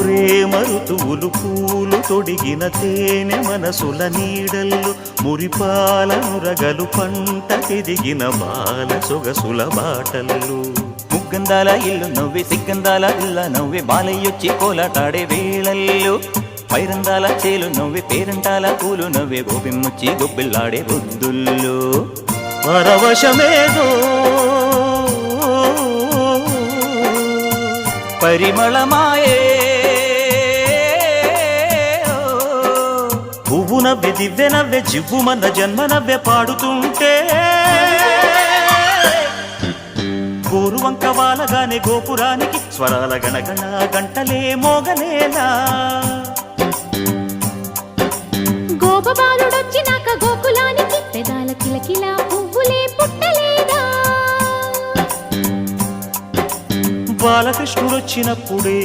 ప్రేమ ఋతువులు పూలు తొడిగిన తేనె మనసుల నీడల్లు మురిపాలనురగలు పంట ఎదిగిన బాల సొగసుల బాటల్లు ముగ్గందాల ఇల్లు నవ్వే సిగ్గందాల ఇల్ల నవ్వే బాలయ్యొచ్చి కోలాటాడే వేళల్లో పైరందాల చేలు నవ్వే పేరంటాల పూలు నవ్వే గోపిమ్ముచ్చి గొబ్బిల్లాడే బొద్దుల్లో పరవశమేదో పరిమళమాయే పువ్వు నవ్వె దివ్వె నవ్వె జివ్వుమన్న జన్మ నవ్వె పాడుతుంటే గోరువంక వాలగానే గోపురానికి స్వరాల గణగణ గంటలే మోగనేలా గోపబాలుడొచ్చినాక గోకులానికి పెదాల కిలకిలా పువ్వులే పుట్టలేదా బాలకృష్ణుడొచ్చినప్పుడే